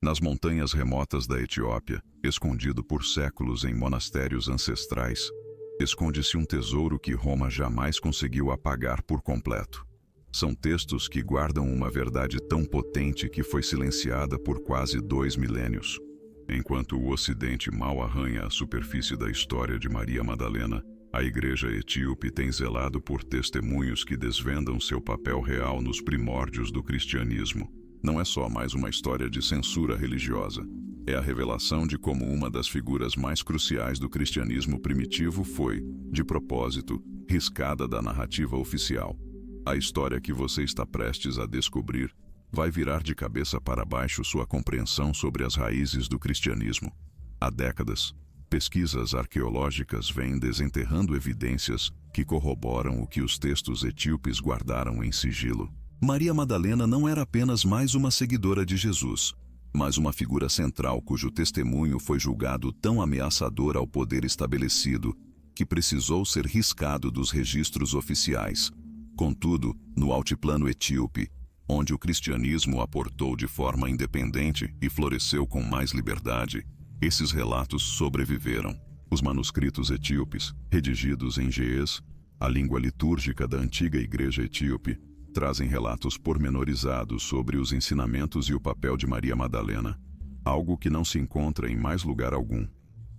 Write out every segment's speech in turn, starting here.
Nas montanhas remotas da Etiópia, escondido por séculos em monastérios ancestrais, esconde-se um tesouro que Roma jamais conseguiu apagar por completo. São textos que guardam uma verdade tão potente que foi silenciada por quase 2 milênios. Enquanto o Ocidente mal arranha a superfície da história de Maria Madalena, a Igreja Etíope tem zelado por testemunhos que desvendam seu papel real nos primórdios do cristianismo. Não é só mais uma história de censura religiosa. É a revelação de como uma das figuras mais cruciais do cristianismo primitivo foi, de propósito, riscada da narrativa oficial. A história que você está prestes a descobrir vai virar de cabeça para baixo sua compreensão sobre as raízes do cristianismo. Há décadas, pesquisas arqueológicas vêm desenterrando evidências que corroboram o que os textos etíopes guardaram em sigilo. Maria Madalena não era apenas mais uma seguidora de Jesus, mas uma figura central cujo testemunho foi julgado tão ameaçador ao poder estabelecido que precisou ser riscado dos registros oficiais. Contudo, no altiplano etíope, onde o cristianismo aportou de forma independente e floresceu com mais liberdade, esses relatos sobreviveram. Os manuscritos etíopes, redigidos em ge'ez, a língua litúrgica da antiga igreja etíope, trazem relatos pormenorizados sobre os ensinamentos e o papel de Maria Madalena, algo que não se encontra em mais lugar algum.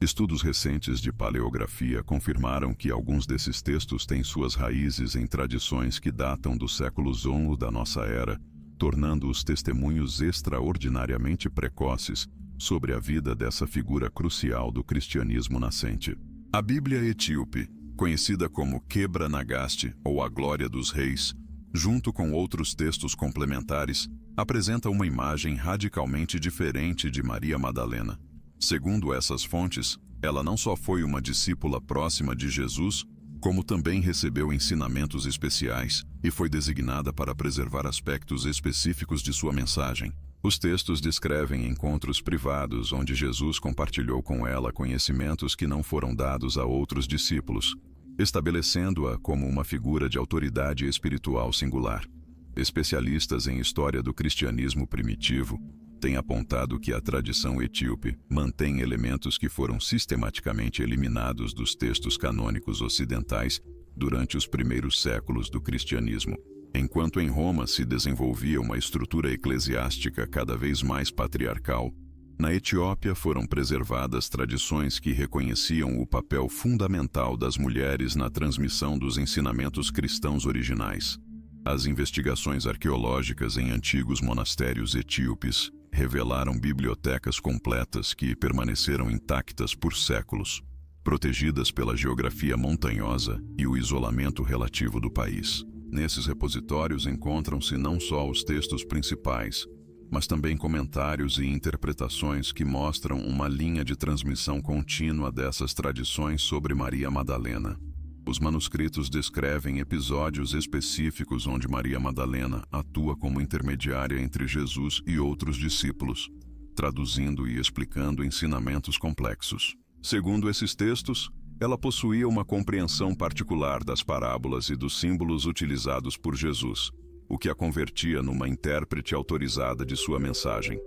Estudos recentes de paleografia confirmaram que alguns desses textos têm suas raízes em tradições que datam do século XI da nossa era, tornando-os testemunhos extraordinariamente precoces sobre a vida dessa figura crucial do cristianismo nascente. A Bíblia etíope, conhecida como Quebra Nagaste ou a Glória dos Reis, junto com outros textos complementares, apresenta uma imagem radicalmente diferente de Maria Madalena. Segundo essas fontes, ela não só foi uma discípula próxima de Jesus, como também recebeu ensinamentos especiais e foi designada para preservar aspectos específicos de sua mensagem. Os textos descrevem encontros privados onde Jesus compartilhou com ela conhecimentos que não foram dados a outros discípulos, estabelecendo-a como uma figura de autoridade espiritual singular. Especialistas em história do cristianismo primitivo têm apontado que a tradição etíope mantém elementos que foram sistematicamente eliminados dos textos canônicos ocidentais durante os primeiros séculos do cristianismo. Enquanto em Roma se desenvolvia uma estrutura eclesiástica cada vez mais patriarcal, na Etiópia foram preservadas tradições que reconheciam o papel fundamental das mulheres na transmissão dos ensinamentos cristãos originais. As investigações arqueológicas em antigos monastérios etíopes revelaram bibliotecas completas que permaneceram intactas por séculos, protegidas pela geografia montanhosa e o isolamento relativo do país. Nesses repositórios encontram-se não só os textos principais, mas também comentários e interpretações que mostram uma linha de transmissão contínua dessas tradições sobre Maria Madalena. Os manuscritos descrevem episódios específicos onde Maria Madalena atua como intermediária entre Jesus e outros discípulos, traduzindo e explicando ensinamentos complexos. Segundo esses textos, ela possuía uma compreensão particular das parábolas e dos símbolos utilizados por Jesus, o que a convertia numa intérprete autorizada de sua mensagem.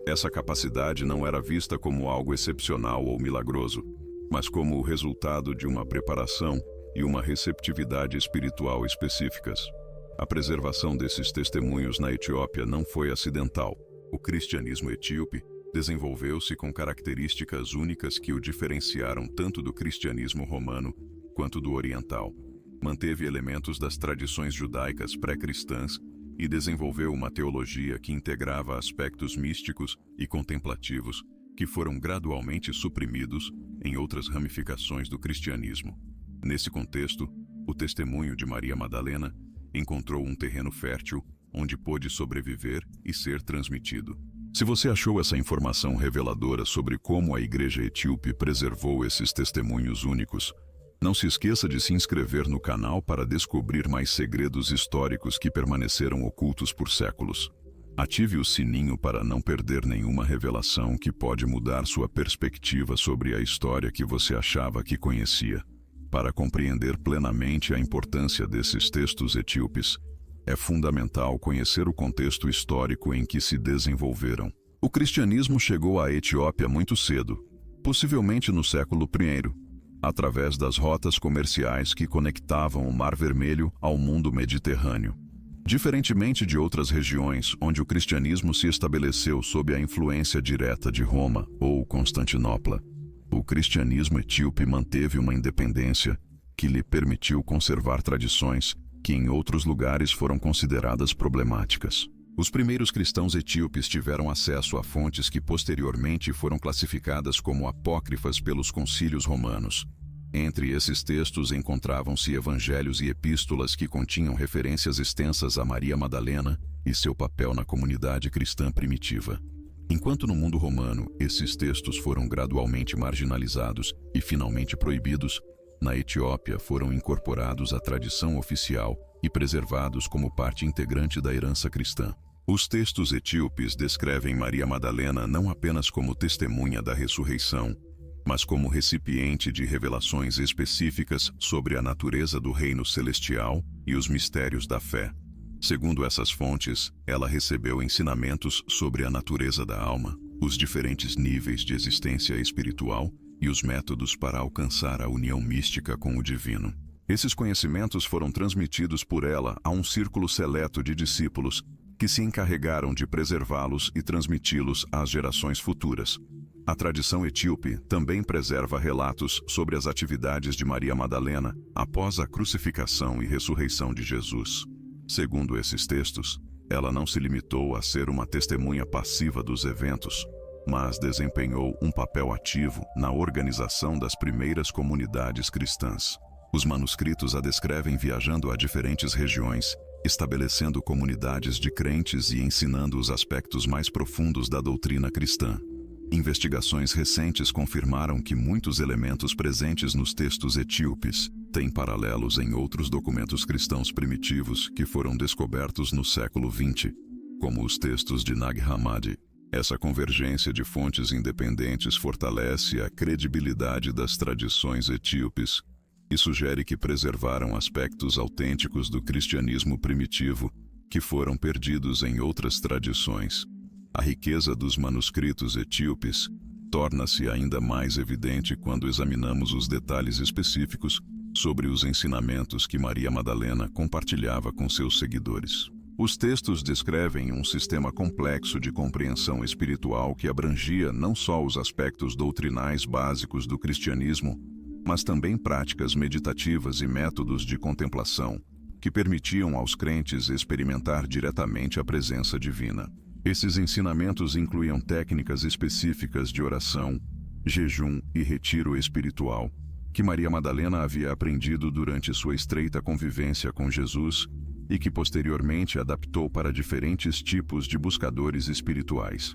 Essa capacidade não era vista como algo excepcional ou milagroso, mas como o resultado de uma preparação e uma receptividade espiritual específicas. A preservação desses testemunhos na Etiópia não foi acidental. O cristianismo etíope desenvolveu-se com características únicas que o diferenciaram tanto do cristianismo romano quanto do oriental. Manteve elementos das tradições judaicas pré-cristãs e desenvolveu uma teologia que integrava aspectos místicos e contemplativos que foram gradualmente suprimidos em outras ramificações do cristianismo. Nesse contexto, o testemunho de Maria Madalena encontrou um terreno fértil onde pôde sobreviver e ser transmitido. Se você achou essa informação reveladora sobre como a Igreja Etíope preservou esses testemunhos únicos, não se esqueça de se inscrever no canal para descobrir mais segredos históricos que permaneceram ocultos por séculos. Ative o sininho para não perder nenhuma revelação que pode mudar sua perspectiva sobre a história que você achava que conhecia. Para compreender plenamente a importância desses textos etíopes, é fundamental conhecer o contexto histórico em que se desenvolveram. O cristianismo chegou à Etiópia muito cedo, possivelmente no século I, através das rotas comerciais que conectavam o Mar Vermelho ao mundo mediterrâneo. Diferentemente de outras regiões onde o cristianismo se estabeleceu sob a influência direta de Roma ou Constantinopla, o cristianismo etíope manteve uma independência que lhe permitiu conservar tradições que em outros lugares foram consideradas problemáticas. Os primeiros cristãos etíopes tiveram acesso a fontes que posteriormente foram classificadas como apócrifas pelos concílios romanos. Entre esses textos encontravam-se evangelhos e epístolas que continham referências extensas a Maria Madalena e seu papel na comunidade cristã primitiva. Enquanto no mundo romano esses textos foram gradualmente marginalizados e finalmente proibidos, na Etiópia foram incorporados à tradição oficial e preservados como parte integrante da herança cristã. Os textos etíopes descrevem Maria Madalena não apenas como testemunha da ressurreição, mas como recipiente de revelações específicas sobre a natureza do reino celestial e os mistérios da fé. Segundo essas fontes, ela recebeu ensinamentos sobre a natureza da alma, os diferentes níveis de existência espiritual e os métodos para alcançar a união mística com o divino. Esses conhecimentos foram transmitidos por ela a um círculo seleto de discípulos que se encarregaram de preservá-los e transmiti-los às gerações futuras. A tradição etíope também preserva relatos sobre as atividades de Maria Madalena após a crucificação e ressurreição de Jesus. Segundo esses textos, ela não se limitou a ser uma testemunha passiva dos eventos, mas desempenhou um papel ativo na organização das primeiras comunidades cristãs. Os manuscritos a descrevem viajando a diferentes regiões, estabelecendo comunidades de crentes e ensinando os aspectos mais profundos da doutrina cristã. Investigações recentes confirmaram que muitos elementos presentes nos textos etíopes têm paralelos em outros documentos cristãos primitivos que foram descobertos no século XX, como os textos de Nag Hammadi. Essa convergência de fontes independentes fortalece a credibilidade das tradições etíopes e sugere que preservaram aspectos autênticos do cristianismo primitivo que foram perdidos em outras tradições. A riqueza dos manuscritos etíopes torna-se ainda mais evidente quando examinamos os detalhes específicos sobre os ensinamentos que Maria Madalena compartilhava com seus seguidores. Os textos descrevem um sistema complexo de compreensão espiritual que abrangia não só os aspectos doutrinais básicos do cristianismo, mas também práticas meditativas e métodos de contemplação que permitiam aos crentes experimentar diretamente a presença divina. Esses ensinamentos incluíam técnicas específicas de oração, jejum e retiro espiritual, que Maria Madalena havia aprendido durante sua estreita convivência com Jesus e que posteriormente adaptou para diferentes tipos de buscadores espirituais.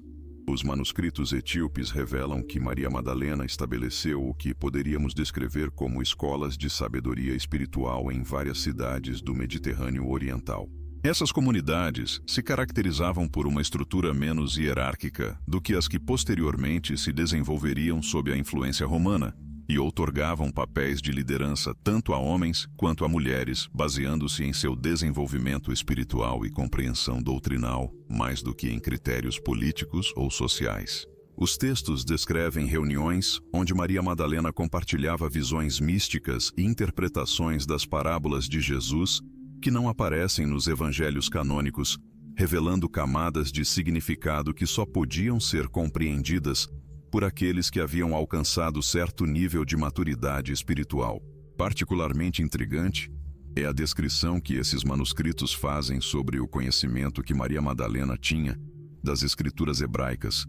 Os manuscritos etíopes revelam que Maria Madalena estabeleceu o que poderíamos descrever como escolas de sabedoria espiritual em várias cidades do Mediterrâneo Oriental. Essas comunidades se caracterizavam por uma estrutura menos hierárquica do que as que posteriormente se desenvolveriam sob a influência romana e outorgavam papéis de liderança tanto a homens quanto a mulheres, baseando-se em seu desenvolvimento espiritual e compreensão doutrinal, mais do que em critérios políticos ou sociais. Os textos descrevem reuniões onde Maria Madalena compartilhava visões místicas e interpretações das parábolas de Jesus que não aparecem nos evangelhos canônicos, revelando camadas de significado que só podiam ser compreendidas por aqueles que haviam alcançado certo nível de maturidade espiritual. Particularmente intrigante é a descrição que esses manuscritos fazem sobre o conhecimento que Maria Madalena tinha das escrituras hebraicas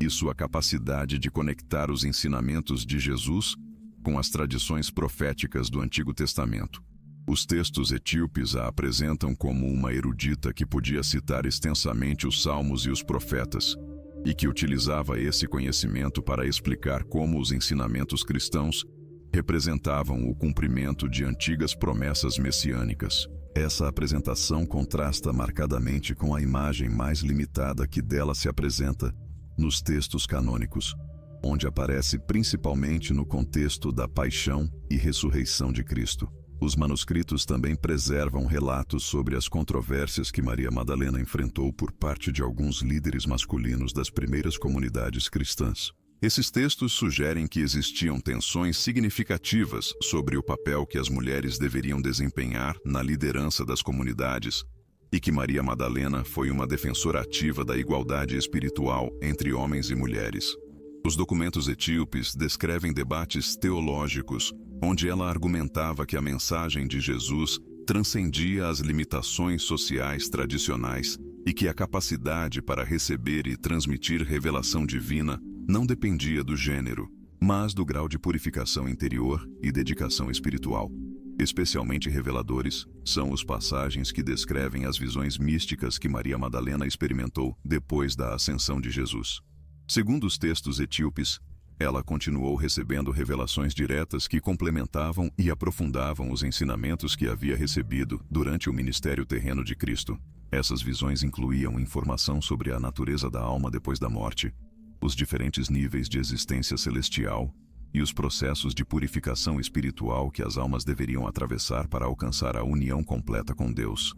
e sua capacidade de conectar os ensinamentos de Jesus com as tradições proféticas do Antigo Testamento. Os textos etíopes a apresentam como uma erudita que podia citar extensamente os Salmos e os profetas, e que utilizava esse conhecimento para explicar como os ensinamentos cristãos representavam o cumprimento de antigas promessas messiânicas. Essa apresentação contrasta marcadamente com a imagem mais limitada que dela se apresenta nos textos canônicos, onde aparece principalmente no contexto da paixão e ressurreição de Cristo. Os manuscritos também preservam relatos sobre as controvérsias que Maria Madalena enfrentou por parte de alguns líderes masculinos das primeiras comunidades cristãs. Esses textos sugerem que existiam tensões significativas sobre o papel que as mulheres deveriam desempenhar na liderança das comunidades e que Maria Madalena foi uma defensora ativa da igualdade espiritual entre homens e mulheres. Os documentos etíopes descrevem debates teológicos, onde ela argumentava que a mensagem de Jesus transcendia as limitações sociais tradicionais e que a capacidade para receber e transmitir revelação divina não dependia do gênero, mas do grau de purificação interior e dedicação espiritual. Especialmente reveladores são os passagens que descrevem as visões místicas que Maria Madalena experimentou depois da ascensão de Jesus. Segundo os textos etíopes, ela continuou recebendo revelações diretas que complementavam e aprofundavam os ensinamentos que havia recebido durante o ministério terreno de Cristo. Essas visões incluíam informação sobre a natureza da alma depois da morte, os diferentes níveis de existência celestial e os processos de purificação espiritual que as almas deveriam atravessar para alcançar a união completa com Deus.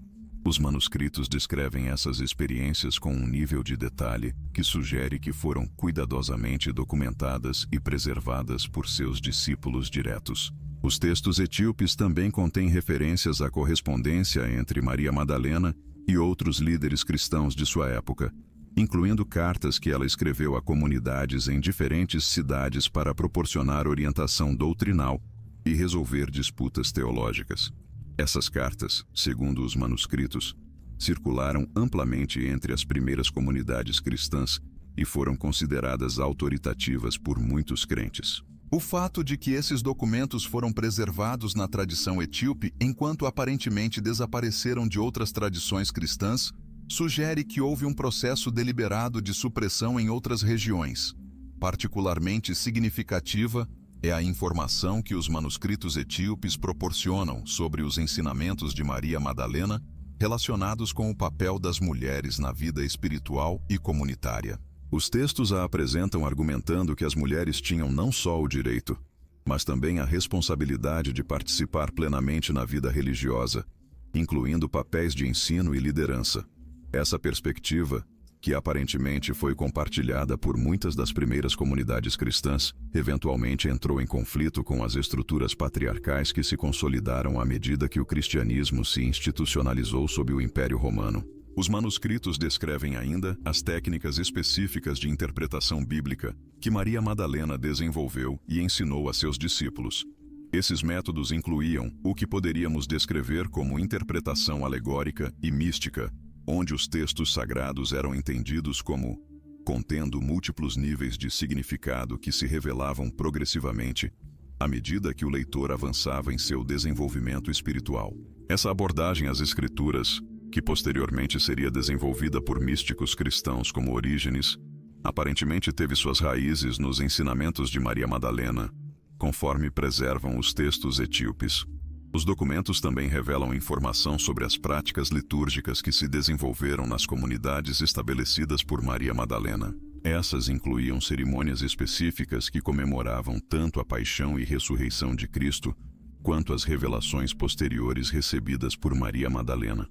Os manuscritos descrevem essas experiências com um nível de detalhe que sugere que foram cuidadosamente documentadas e preservadas por seus discípulos diretos. Os textos etíopes também contêm referências à correspondência entre Maria Madalena e outros líderes cristãos de sua época, incluindo cartas que ela escreveu a comunidades em diferentes cidades para proporcionar orientação doutrinal e resolver disputas teológicas. Essas cartas, segundo os manuscritos, circularam amplamente entre as primeiras comunidades cristãs e foram consideradas autoritativas por muitos crentes. O fato de que esses documentos foram preservados na tradição etíope enquanto aparentemente desapareceram de outras tradições cristãs sugere que houve um processo deliberado de supressão em outras regiões. Particularmente significativa é a informação que os manuscritos etíopes proporcionam sobre os ensinamentos de Maria Madalena relacionados com o papel das mulheres na vida espiritual e comunitária. Os textos a apresentam argumentando que as mulheres tinham não só o direito, mas também a responsabilidade de participar plenamente na vida religiosa, incluindo papéis de ensino e liderança. Essa perspectiva, que aparentemente foi compartilhada por muitas das primeiras comunidades cristãs, eventualmente entrou em conflito com as estruturas patriarcais que se consolidaram à medida que o cristianismo se institucionalizou sob o Império Romano. Os manuscritos descrevem ainda as técnicas específicas de interpretação bíblica que Maria Madalena desenvolveu e ensinou a seus discípulos. Esses métodos incluíam o que poderíamos descrever como interpretação alegórica e mística, onde os textos sagrados eram entendidos como contendo múltiplos níveis de significado que se revelavam progressivamente à medida que o leitor avançava em seu desenvolvimento espiritual. Essa abordagem às Escrituras, que posteriormente seria desenvolvida por místicos cristãos como Orígenes, aparentemente teve suas raízes nos ensinamentos de Maria Madalena, conforme preservam os textos etíopes. Os documentos também revelam informação sobre as práticas litúrgicas que se desenvolveram nas comunidades estabelecidas por Maria Madalena. Essas incluíam cerimônias específicas que comemoravam tanto a paixão e ressurreição de Cristo, quanto as revelações posteriores recebidas por Maria Madalena.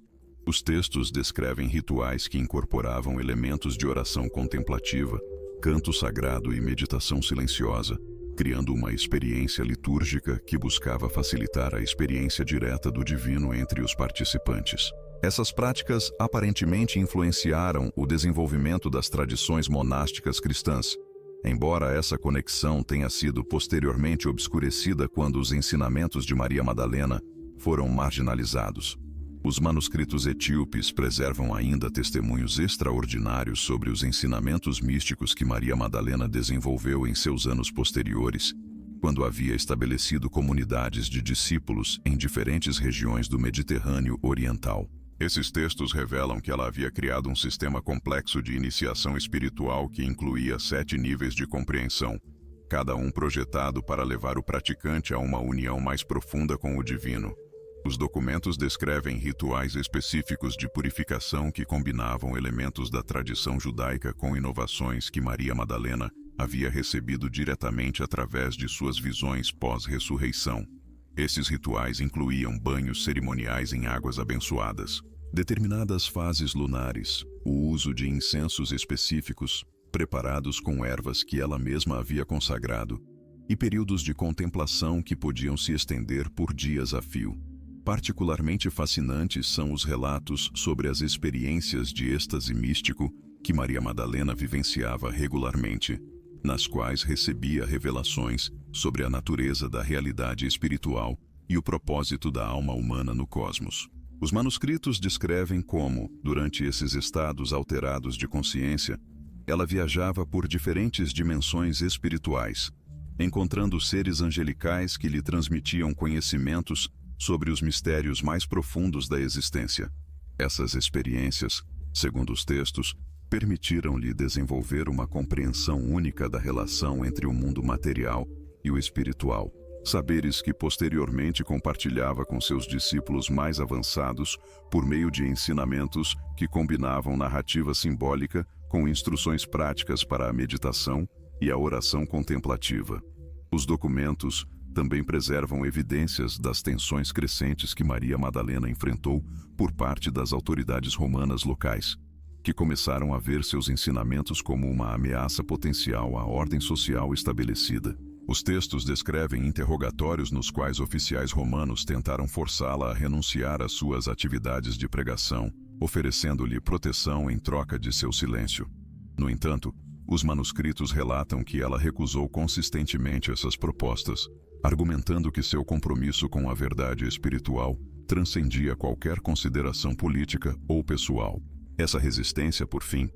Os textos descrevem rituais que incorporavam elementos de oração contemplativa, canto sagrado e meditação silenciosa, criando uma experiência litúrgica que buscava facilitar a experiência direta do divino entre os participantes. Essas práticas aparentemente influenciaram o desenvolvimento das tradições monásticas cristãs, embora essa conexão tenha sido posteriormente obscurecida quando os ensinamentos de Maria Madalena foram marginalizados. Os manuscritos etíopes preservam ainda testemunhos extraordinários sobre os ensinamentos místicos que Maria Madalena desenvolveu em seus anos posteriores, quando havia estabelecido comunidades de discípulos em diferentes regiões do Mediterrâneo Oriental. Esses textos revelam que ela havia criado um sistema complexo de iniciação espiritual que incluía 7 níveis de compreensão, cada um projetado para levar o praticante a uma união mais profunda com o divino. Os documentos descrevem rituais específicos de purificação que combinavam elementos da tradição judaica com inovações que Maria Madalena havia recebido diretamente através de suas visões pós-ressurreição. Esses rituais incluíam banhos cerimoniais em águas abençoadas, determinadas fases lunares, o uso de incensos específicos, preparados com ervas que ela mesma havia consagrado, e períodos de contemplação que podiam se estender por dias a fio. Particularmente fascinantes são os relatos sobre as experiências de êxtase místico que Maria Madalena vivenciava regularmente, nas quais recebia revelações sobre a natureza da realidade espiritual e o propósito da alma humana no cosmos. Os manuscritos descrevem como, durante esses estados alterados de consciência, ela viajava por diferentes dimensões espirituais, encontrando seres angelicais que lhe transmitiam conhecimentos sobre os mistérios mais profundos da existência. Essas experiências, segundo os textos, permitiram-lhe desenvolver uma compreensão única da relação entre o mundo material e o espiritual, saberes que posteriormente compartilhava com seus discípulos mais avançados por meio de ensinamentos que combinavam narrativa simbólica com instruções práticas para a meditação e a oração contemplativa. Os documentos também preservam evidências das tensões crescentes que Maria Madalena enfrentou por parte das autoridades romanas locais, que começaram a ver seus ensinamentos como uma ameaça potencial à ordem social estabelecida. Os textos descrevem interrogatórios nos quais oficiais romanos tentaram forçá-la a renunciar às suas atividades de pregação, oferecendo-lhe proteção em troca de seu silêncio. No entanto, os manuscritos relatam que ela recusou consistentemente essas propostas, argumentando que seu compromisso com a verdade espiritual transcendia qualquer consideração política ou pessoal. Essa resistência, por fim,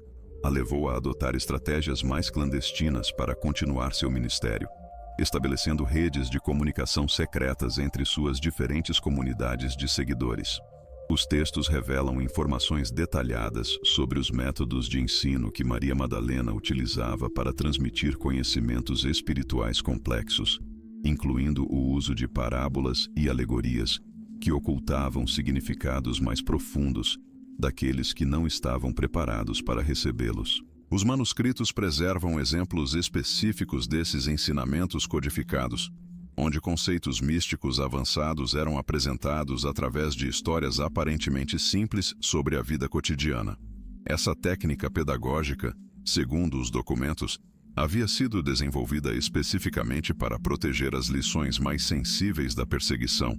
a levou a adotar estratégias mais clandestinas para continuar seu ministério, estabelecendo redes de comunicação secretas entre suas diferentes comunidades de seguidores. Os textos revelam informações detalhadas sobre os métodos de ensino que Maria Madalena utilizava para transmitir conhecimentos espirituais complexos, incluindo o uso de parábolas e alegorias que ocultavam significados mais profundos daqueles que não estavam preparados para recebê-los. Os manuscritos preservam exemplos específicos desses ensinamentos codificados, onde conceitos místicos avançados eram apresentados através de histórias aparentemente simples sobre a vida cotidiana. Essa técnica pedagógica, segundo os documentos, havia sido desenvolvida especificamente para proteger as lições mais sensíveis da perseguição,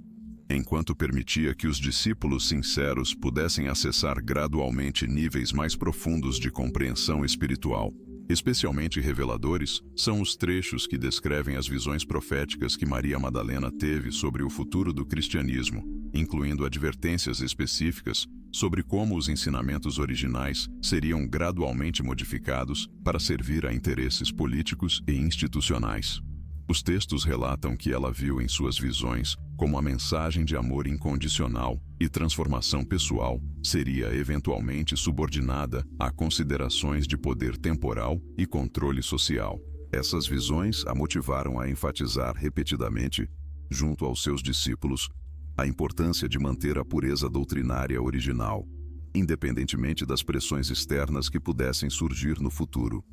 enquanto permitia que os discípulos sinceros pudessem acessar gradualmente níveis mais profundos de compreensão espiritual. Especialmente reveladores são os trechos que descrevem as visões proféticas que Maria Madalena teve sobre o futuro do cristianismo, incluindo advertências específicas sobre como os ensinamentos originais seriam gradualmente modificados para servir a interesses políticos e institucionais. Os textos relatam que ela viu em suas visões como a mensagem de amor incondicional e transformação pessoal seria eventualmente subordinada a considerações de poder temporal e controle social. Essas visões a motivaram a enfatizar repetidamente, junto aos seus discípulos, a importância de manter a pureza doutrinária original, independentemente das pressões externas que pudessem surgir no futuro.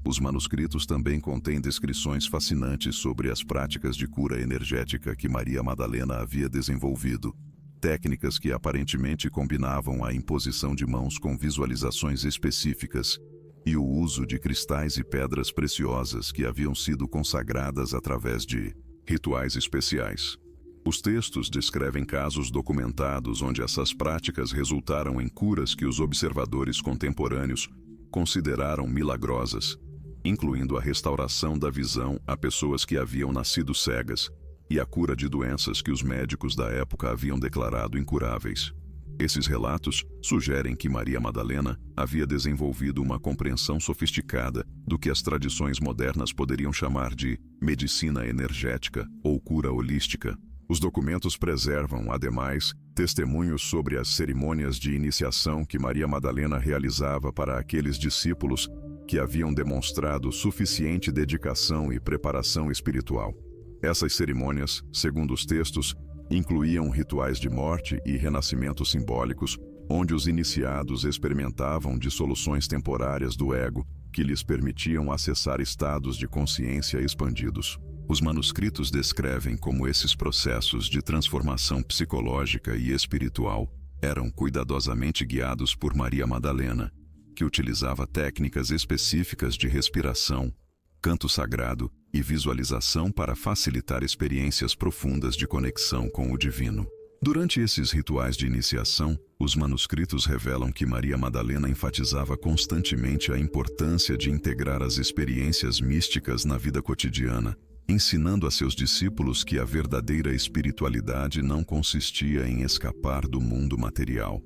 Os manuscritos também contêm descrições fascinantes sobre as práticas de cura energética que Maria Madalena havia desenvolvido, técnicas que aparentemente combinavam a imposição de mãos com visualizações específicas e o uso de cristais e pedras preciosas que haviam sido consagradas através de rituais especiais. Os textos descrevem casos documentados onde essas práticas resultaram em curas que os observadores contemporâneos consideraram milagrosas, incluindo a restauração da visão a pessoas que haviam nascido cegas e a cura de doenças que os médicos da época haviam declarado incuráveis. Esses relatos sugerem que Maria Madalena havia desenvolvido uma compreensão sofisticada do que as tradições modernas poderiam chamar de medicina energética ou cura holística. Os documentos preservam, ademais, testemunhos sobre as cerimônias de iniciação que Maria Madalena realizava para aqueles discípulos que haviam demonstrado suficiente dedicação e preparação espiritual. Essas cerimônias, segundo os textos, incluíam rituais de morte e renascimento simbólicos, onde os iniciados experimentavam dissoluções temporárias do ego que lhes permitiam acessar estados de consciência expandidos. Os manuscritos descrevem como esses processos de transformação psicológica e espiritual eram cuidadosamente guiados por Maria Madalena, que utilizava técnicas específicas de respiração, canto sagrado e visualização para facilitar experiências profundas de conexão com o divino. Durante esses rituais de iniciação, os manuscritos revelam que Maria Madalena enfatizava constantemente a importância de integrar as experiências místicas na vida cotidiana, ensinando a seus discípulos que a verdadeira espiritualidade não consistia em escapar do mundo material,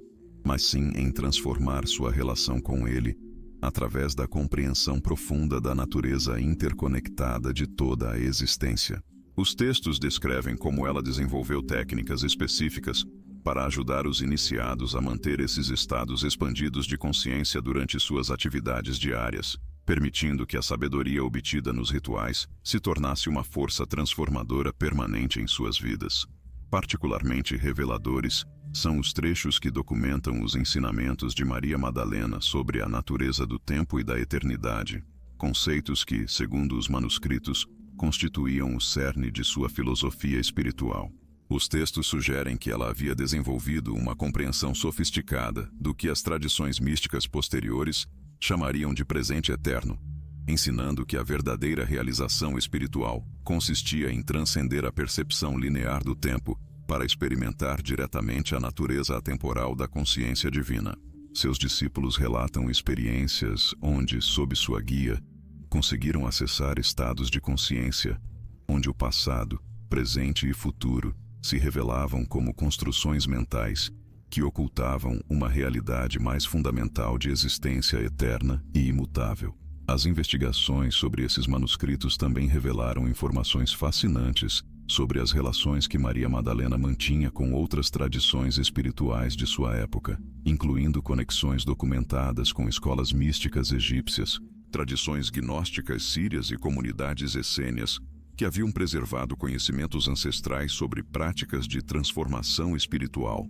mas sim em transformar sua relação com ele, através da compreensão profunda da natureza interconectada de toda a existência. Os textos descrevem como ela desenvolveu técnicas específicas para ajudar os iniciados a manter esses estados expandidos de consciência durante suas atividades diárias, permitindo que a sabedoria obtida nos rituais se tornasse uma força transformadora permanente em suas vidas. Particularmente reveladores são os trechos que documentam os ensinamentos de Maria Madalena sobre a natureza do tempo e da eternidade, conceitos que, segundo os manuscritos, constituíam o cerne de sua filosofia espiritual. Os textos sugerem que ela havia desenvolvido uma compreensão sofisticada do que as tradições místicas posteriores chamariam de presente eterno, ensinando que a verdadeira realização espiritual consistia em transcender a percepção linear do tempo para experimentar diretamente a natureza atemporal da consciência divina. Seus discípulos relatam experiências onde, sob sua guia, conseguiram acessar estados de consciência, onde o passado, presente e futuro se revelavam como construções mentais que ocultavam uma realidade mais fundamental de existência eterna e imutável. As investigações sobre esses manuscritos também revelaram informações fascinantes sobre as relações que Maria Madalena mantinha com outras tradições espirituais de sua época, incluindo conexões documentadas com escolas místicas egípcias, tradições gnósticas sírias e comunidades essênias, que haviam preservado conhecimentos ancestrais sobre práticas de transformação espiritual.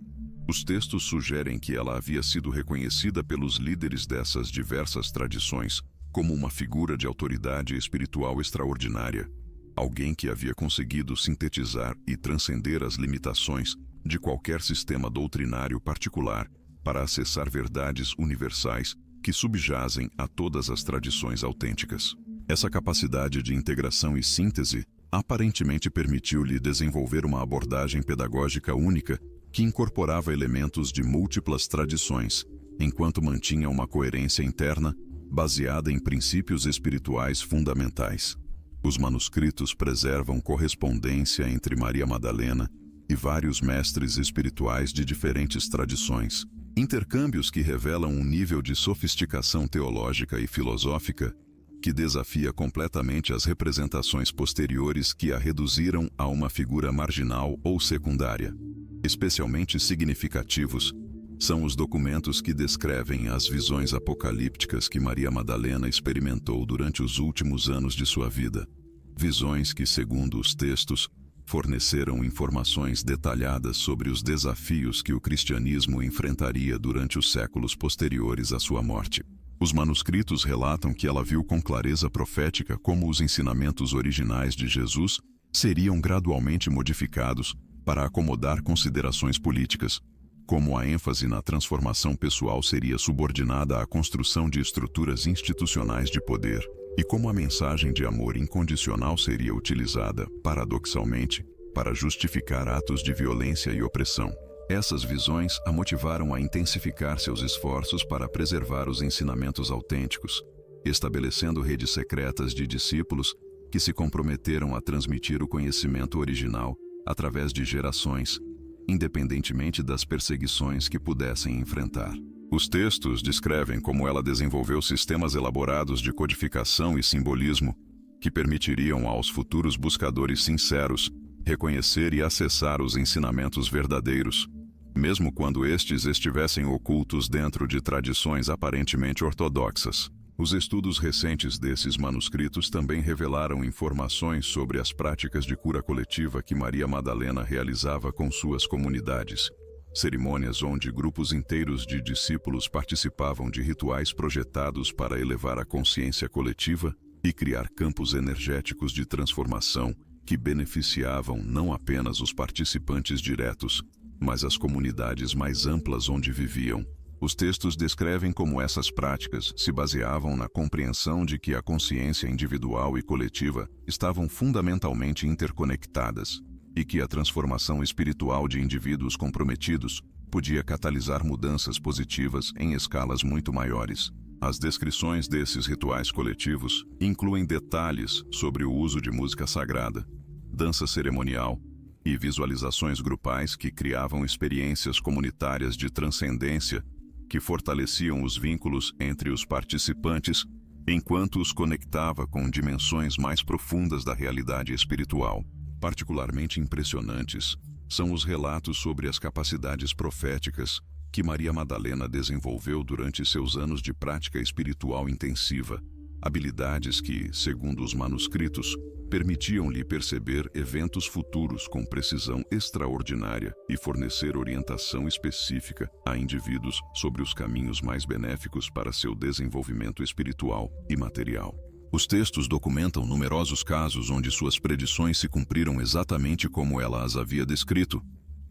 Os textos sugerem que ela havia sido reconhecida pelos líderes dessas diversas tradições como uma figura de autoridade espiritual extraordinária, alguém que havia conseguido sintetizar e transcender as limitações de qualquer sistema doutrinário particular para acessar verdades universais que subjazem a todas as tradições autênticas. Essa capacidade de integração e síntese aparentemente permitiu-lhe desenvolver uma abordagem pedagógica única que incorporava elementos de múltiplas tradições, enquanto mantinha uma coerência interna baseada em princípios espirituais fundamentais. Os manuscritos preservam correspondência entre Maria Madalena e vários mestres espirituais de diferentes tradições, intercâmbios que revelam um nível de sofisticação teológica e filosófica que desafia completamente as representações posteriores que a reduziram a uma figura marginal ou secundária. Especialmente significativos são os documentos que descrevem as visões apocalípticas que Maria Madalena experimentou durante os últimos anos de sua vida. Visões que, segundo os textos, forneceram informações detalhadas sobre os desafios que o cristianismo enfrentaria durante os séculos posteriores à sua morte. Os manuscritos relatam que ela viu com clareza profética como os ensinamentos originais de Jesus seriam gradualmente modificados para acomodar considerações políticas, como a ênfase na transformação pessoal seria subordinada à construção de estruturas institucionais de poder, e como a mensagem de amor incondicional seria utilizada, paradoxalmente, para justificar atos de violência e opressão. Essas visões a motivaram a intensificar seus esforços para preservar os ensinamentos autênticos, estabelecendo redes secretas de discípulos que se comprometeram a transmitir o conhecimento original através de gerações, independentemente das perseguições que pudessem enfrentar. Os textos descrevem como ela desenvolveu sistemas elaborados de codificação e simbolismo que permitiriam aos futuros buscadores sinceros reconhecer e acessar os ensinamentos verdadeiros, mesmo quando estes estivessem ocultos dentro de tradições aparentemente ortodoxas. Os estudos recentes desses manuscritos também revelaram informações sobre as práticas de cura coletiva que Maria Madalena realizava com suas comunidades, cerimônias onde grupos inteiros de discípulos participavam de rituais projetados para elevar a consciência coletiva e criar campos energéticos de transformação que beneficiavam não apenas os participantes diretos, mas as comunidades mais amplas onde viviam. Os textos descrevem como essas práticas se baseavam na compreensão de que a consciência individual e coletiva estavam fundamentalmente interconectadas e que a transformação espiritual de indivíduos comprometidos podia catalisar mudanças positivas em escalas muito maiores. As descrições desses rituais coletivos incluem detalhes sobre o uso de música sagrada, dança cerimonial e visualizações grupais que criavam experiências comunitárias de transcendência que fortaleciam os vínculos entre os participantes, enquanto os conectava com dimensões mais profundas da realidade espiritual. Particularmente impressionantes são os relatos sobre as capacidades proféticas que Maria Madalena desenvolveu durante seus anos de prática espiritual intensiva, habilidades que, segundo os manuscritos, permitiam-lhe perceber eventos futuros com precisão extraordinária e fornecer orientação específica a indivíduos sobre os caminhos mais benéficos para seu desenvolvimento espiritual e material. Os textos documentam numerosos casos onde suas predições se cumpriram exatamente como ela as havia descrito,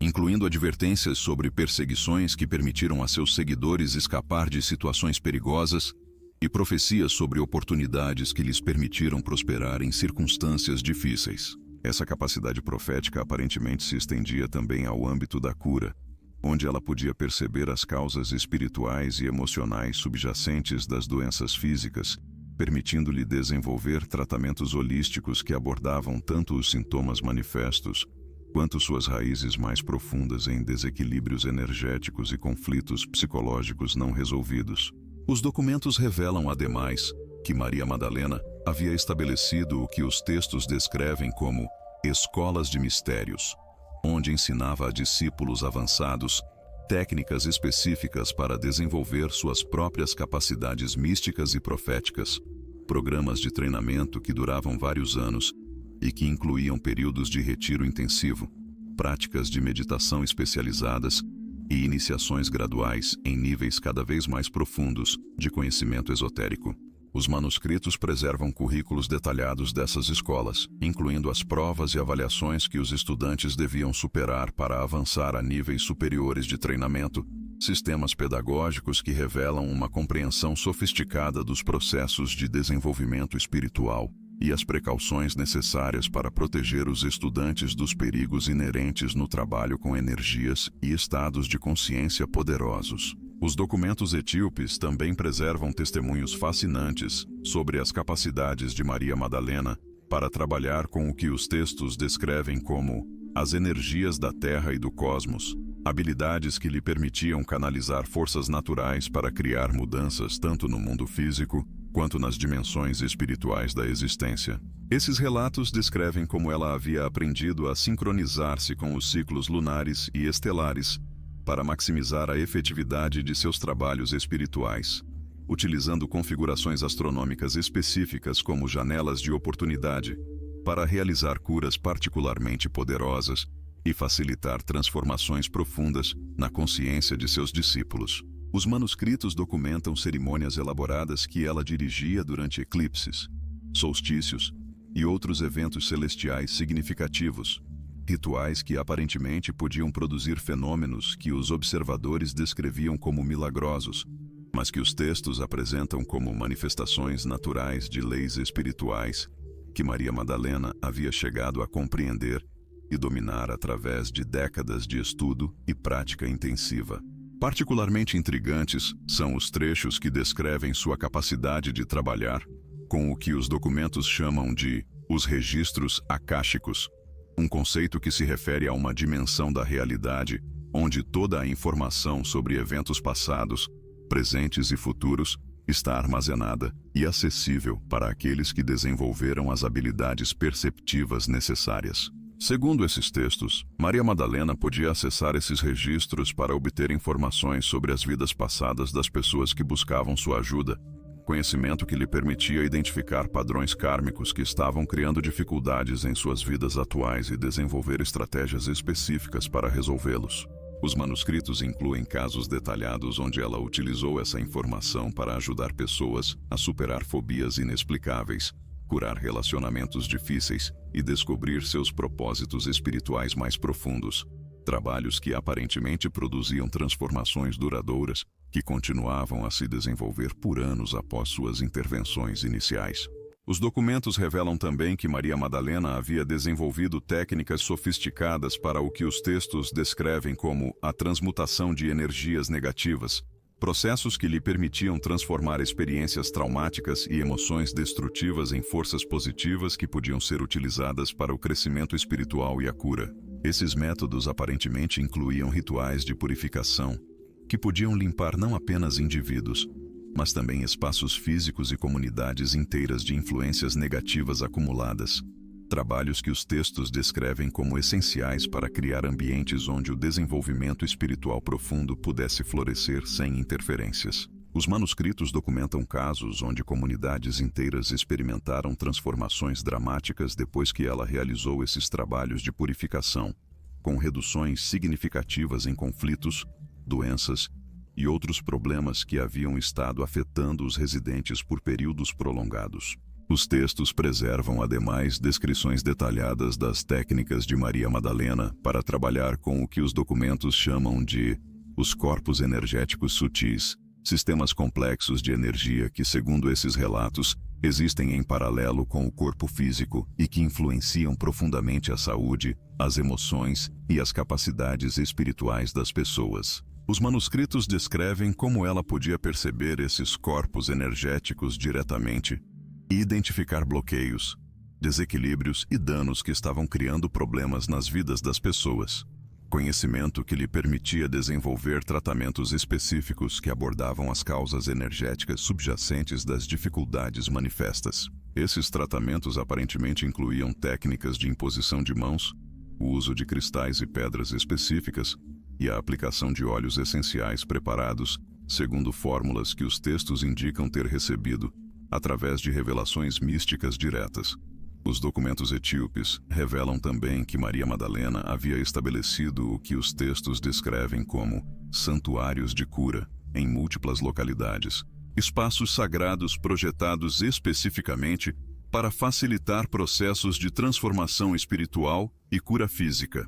incluindo advertências sobre perseguições que permitiram a seus seguidores escapar de situações perigosas e profecias sobre oportunidades que lhes permitiram prosperar em circunstâncias difíceis. Essa capacidade profética aparentemente se estendia também ao âmbito da cura, onde ela podia perceber as causas espirituais e emocionais subjacentes das doenças físicas, permitindo-lhe desenvolver tratamentos holísticos que abordavam tanto os sintomas manifestos quanto suas raízes mais profundas em desequilíbrios energéticos e conflitos psicológicos não resolvidos. Os documentos revelam, ademais, que Maria Madalena havia estabelecido o que os textos descrevem como escolas de mistérios, onde ensinava a discípulos avançados técnicas específicas para desenvolver suas próprias capacidades místicas e proféticas, programas de treinamento que duravam vários anos e que incluíam períodos de retiro intensivo, práticas de meditação especializadas e iniciações graduais em níveis cada vez mais profundos de conhecimento esotérico. Os manuscritos preservam currículos detalhados dessas escolas, incluindo as provas e avaliações que os estudantes deviam superar para avançar a níveis superiores de treinamento, sistemas pedagógicos que revelam uma compreensão sofisticada dos processos de desenvolvimento espiritual e as precauções necessárias para proteger os estudantes dos perigos inerentes no trabalho com energias e estados de consciência poderosos. Os documentos etíopes também preservam testemunhos fascinantes sobre as capacidades de Maria Madalena para trabalhar com o que os textos descrevem como as energias da Terra e do cosmos, habilidades que lhe permitiam canalizar forças naturais para criar mudanças tanto no mundo físico quanto nas dimensões espirituais da existência. Esses relatos descrevem como ela havia aprendido a sincronizar-se com os ciclos lunares e estelares para maximizar a efetividade de seus trabalhos espirituais, utilizando configurações astronômicas específicas como janelas de oportunidade para realizar curas particularmente poderosas e facilitar transformações profundas na consciência de seus discípulos. Os manuscritos documentam cerimônias elaboradas que ela dirigia durante eclipses, solstícios e outros eventos celestiais significativos, rituais que aparentemente podiam produzir fenômenos que os observadores descreviam como milagrosos, mas que os textos apresentam como manifestações naturais de leis espirituais que Maria Madalena havia chegado a compreender e dominar através de décadas de estudo e prática intensiva. Particularmente intrigantes são os trechos que descrevem sua capacidade de trabalhar com o que os documentos chamam de os registros akáshicos, um conceito que se refere a uma dimensão da realidade onde toda a informação sobre eventos passados, presentes e futuros está armazenada e acessível para aqueles que desenvolveram as habilidades perceptivas necessárias. Segundo esses textos, Maria Madalena podia acessar esses registros para obter informações sobre as vidas passadas das pessoas que buscavam sua ajuda, conhecimento que lhe permitia identificar padrões kármicos que estavam criando dificuldades em suas vidas atuais e desenvolver estratégias específicas para resolvê-los. Os manuscritos incluem casos detalhados onde ela utilizou essa informação para ajudar pessoas a superar fobias inexplicáveis, curar relacionamentos difíceis e descobrir seus propósitos espirituais mais profundos. Trabalhos que aparentemente produziam transformações duradouras, que continuavam a se desenvolver por anos após suas intervenções iniciais. Os documentos revelam também que Maria Madalena havia desenvolvido técnicas sofisticadas para o que os textos descrevem como a transmutação de energias negativas, processos que lhe permitiam transformar experiências traumáticas e emoções destrutivas em forças positivas que podiam ser utilizadas para o crescimento espiritual e a cura. Esses métodos aparentemente incluíam rituais de purificação, que podiam limpar não apenas indivíduos, mas também espaços físicos e comunidades inteiras de influências negativas acumuladas. Trabalhos que os textos descrevem como essenciais para criar ambientes onde o desenvolvimento espiritual profundo pudesse florescer sem interferências. Os manuscritos documentam casos onde comunidades inteiras experimentaram transformações dramáticas depois que ela realizou esses trabalhos de purificação, com reduções significativas em conflitos, doenças e outros problemas que haviam estado afetando os residentes por períodos prolongados. Os textos preservam, ademais, descrições detalhadas das técnicas de Maria Madalena para trabalhar com o que os documentos chamam de os corpos energéticos sutis, sistemas complexos de energia que, segundo esses relatos, existem em paralelo com o corpo físico e que influenciam profundamente a saúde, as emoções e as capacidades espirituais das pessoas. Os manuscritos descrevem como ela podia perceber esses corpos energéticos diretamente e identificar bloqueios, desequilíbrios e danos que estavam criando problemas nas vidas das pessoas. Conhecimento que lhe permitia desenvolver tratamentos específicos que abordavam as causas energéticas subjacentes das dificuldades manifestas. Esses tratamentos aparentemente incluíam técnicas de imposição de mãos, o uso de cristais e pedras específicas e a aplicação de óleos essenciais preparados, segundo fórmulas que os textos indicam ter recebido, através de revelações místicas diretas. Os documentos etíopes revelam também que Maria Madalena havia estabelecido o que os textos descrevem como santuários de cura em múltiplas localidades, espaços sagrados projetados especificamente para facilitar processos de transformação espiritual e cura física.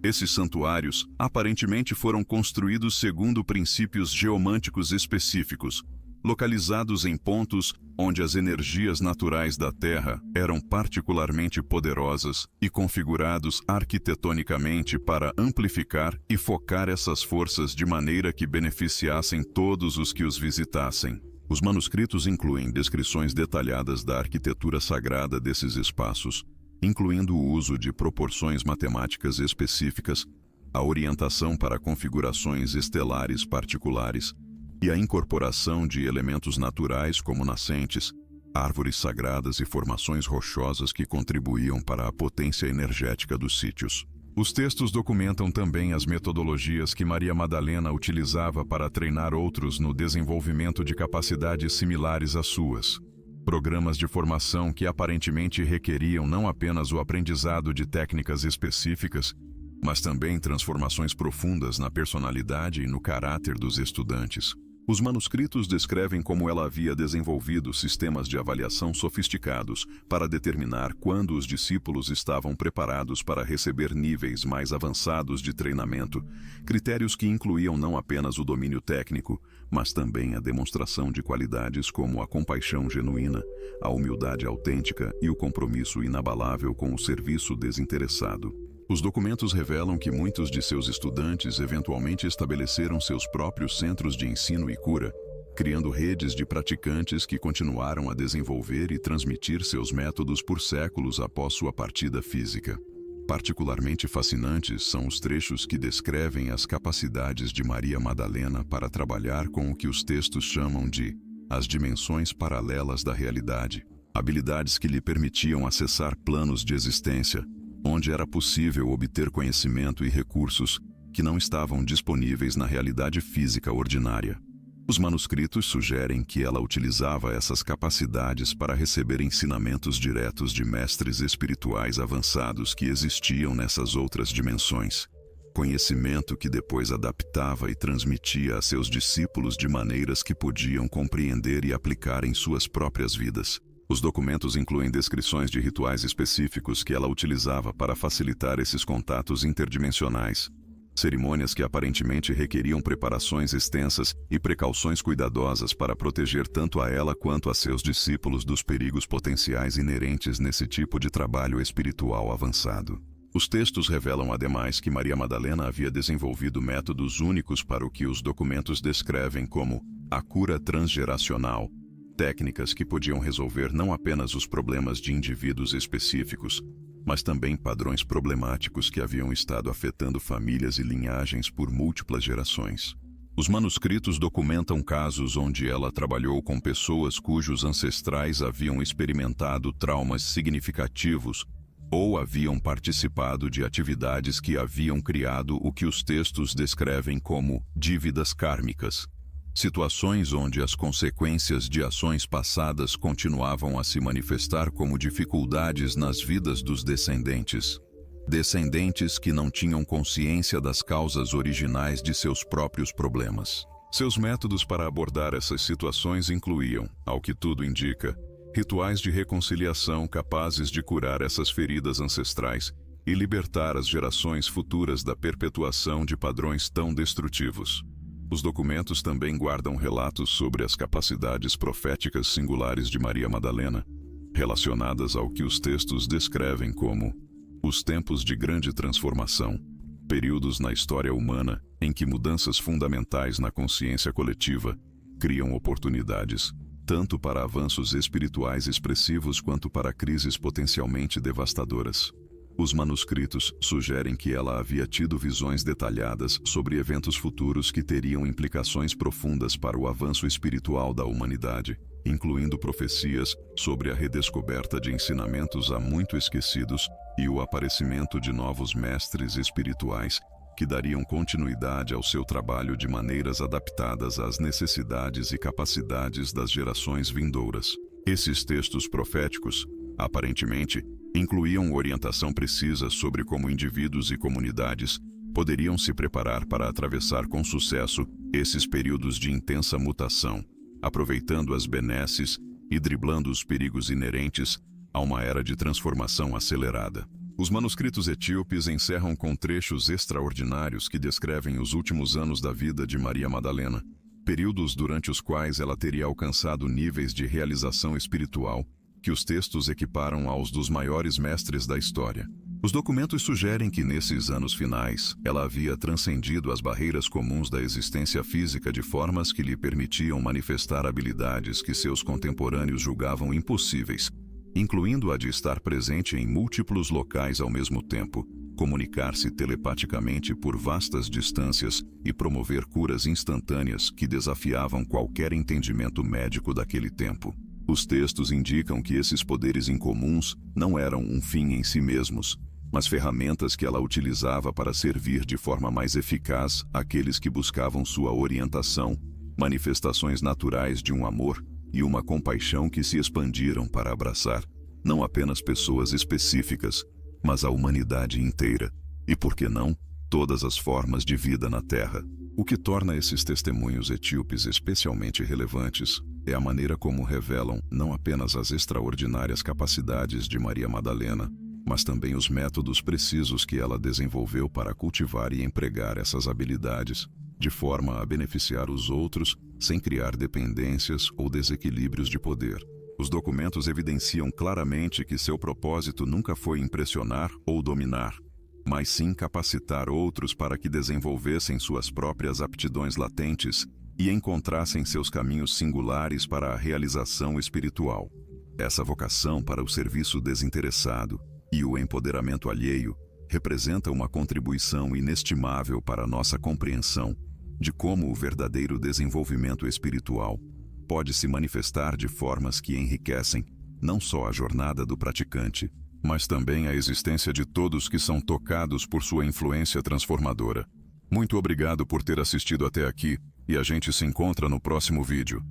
Esses santuários aparentemente foram construídos segundo princípios geomânticos específicos, localizados em pontos onde as energias naturais da Terra eram particularmente poderosas e configurados arquitetonicamente para amplificar e focar essas forças de maneira que beneficiassem todos os que os visitassem. Os manuscritos incluem descrições detalhadas da arquitetura sagrada desses espaços, incluindo o uso de proporções matemáticas específicas, a orientação para configurações estelares particulares e a incorporação de elementos naturais como nascentes, árvores sagradas e formações rochosas que contribuíam para a potência energética dos sítios. Os textos documentam também as metodologias que Maria Madalena utilizava para treinar outros no desenvolvimento de capacidades similares às suas. Programas de formação que aparentemente requeriam não apenas o aprendizado de técnicas específicas, mas também transformações profundas na personalidade e no caráter dos estudantes. Os manuscritos descrevem como ela havia desenvolvido sistemas de avaliação sofisticados para determinar quando os discípulos estavam preparados para receber níveis mais avançados de treinamento, critérios que incluíam não apenas o domínio técnico, mas também a demonstração de qualidades como a compaixão genuína, a humildade autêntica e o compromisso inabalável com o serviço desinteressado. Os documentos revelam que muitos de seus estudantes eventualmente estabeleceram seus próprios centros de ensino e cura, criando redes de praticantes que continuaram a desenvolver e transmitir seus métodos por séculos após sua partida física. Particularmente fascinantes são os trechos que descrevem as capacidades de Maria Madalena para trabalhar com o que os textos chamam de as dimensões paralelas da realidade, habilidades que lhe permitiam acessar planos de existência, onde era possível obter conhecimento e recursos que não estavam disponíveis na realidade física ordinária. Os manuscritos sugerem que ela utilizava essas capacidades para receber ensinamentos diretos de mestres espirituais avançados que existiam nessas outras dimensões. conhecimento que depois adaptava e transmitia a seus discípulos de maneiras que podiam compreender e aplicar em suas próprias vidas. Os documentos incluem descrições de rituais específicos que ela utilizava para facilitar esses contatos interdimensionais. Cerimônias que aparentemente requeriam preparações extensas e precauções cuidadosas para proteger tanto a ela quanto a seus discípulos dos perigos potenciais inerentes nesse tipo de trabalho espiritual avançado. Os textos revelam ademais que Maria Madalena havia desenvolvido métodos únicos para o que os documentos descrevem como a cura transgeracional, técnicas que podiam resolver não apenas os problemas de indivíduos específicos, mas também padrões problemáticos que haviam estado afetando famílias e linhagens por múltiplas gerações. Os manuscritos documentam casos onde ela trabalhou com pessoas cujos ancestrais haviam experimentado traumas significativos ou haviam participado de atividades que haviam criado o que os textos descrevem como dívidas kármicas, situações onde as consequências de ações passadas continuavam a se manifestar como dificuldades nas vidas dos descendentes. Descendentes que não tinham consciência das causas originais de seus próprios problemas. Seus métodos para abordar essas situações incluíam, ao que tudo indica, rituais de reconciliação capazes de curar essas feridas ancestrais e libertar as gerações futuras da perpetuação de padrões tão destrutivos. Os documentos também guardam relatos sobre as capacidades proféticas singulares de Maria Madalena, relacionadas ao que os textos descrevem como os tempos de grande transformação, períodos na história humana em que mudanças fundamentais na consciência coletiva criam oportunidades, tanto para avanços espirituais expressivos quanto para crises potencialmente devastadoras. Os manuscritos sugerem que ela havia tido visões detalhadas sobre eventos futuros que teriam implicações profundas para o avanço espiritual da humanidade, incluindo profecias sobre a redescoberta de ensinamentos há muito esquecidos e o aparecimento de novos mestres espirituais que dariam continuidade ao seu trabalho de maneiras adaptadas às necessidades e capacidades das gerações vindouras. Esses textos proféticos, aparentemente, incluíam orientação precisa sobre como indivíduos e comunidades poderiam se preparar para atravessar com sucesso esses períodos de intensa mutação, aproveitando as benesses e driblando os perigos inerentes a uma era de transformação acelerada. Os manuscritos etíopes encerram com trechos extraordinários que descrevem os últimos anos da vida de Maria Madalena, períodos durante os quais ela teria alcançado níveis de realização espiritual que os textos equiparam aos dos maiores mestres da história. Os documentos sugerem que nesses anos finais, ela havia transcendido as barreiras comuns da existência física de formas que lhe permitiam manifestar habilidades que seus contemporâneos julgavam impossíveis, incluindo a de estar presente em múltiplos locais ao mesmo tempo, comunicar-se telepaticamente por vastas distâncias e promover curas instantâneas que desafiavam qualquer entendimento médico daquele tempo. Os textos indicam que esses poderes incomuns não eram um fim em si mesmos, mas ferramentas que ela utilizava para servir de forma mais eficaz àqueles que buscavam sua orientação, manifestações naturais de um amor e uma compaixão que se expandiram para abraçar não apenas pessoas específicas, mas a humanidade inteira, e por que não, todas as formas de vida na Terra. O que torna esses testemunhos etíopes especialmente relevantes é a maneira como revelam não apenas as extraordinárias capacidades de Maria Madalena, mas também os métodos precisos que ela desenvolveu para cultivar e empregar essas habilidades, de forma a beneficiar os outros sem criar dependências ou desequilíbrios de poder. Os documentos evidenciam claramente que seu propósito nunca foi impressionar ou dominar, mas sim capacitar outros para que desenvolvessem suas próprias aptidões latentes e encontrassem seus caminhos singulares para a realização espiritual. Essa vocação para o serviço desinteressado e o empoderamento alheio representa uma contribuição inestimável para a nossa compreensão de como o verdadeiro desenvolvimento espiritual pode se manifestar de formas que enriquecem não só a jornada do praticante, mas também a existência de todos que são tocados por sua influência transformadora. Muito obrigado por ter assistido até aqui e a gente se encontra no próximo vídeo.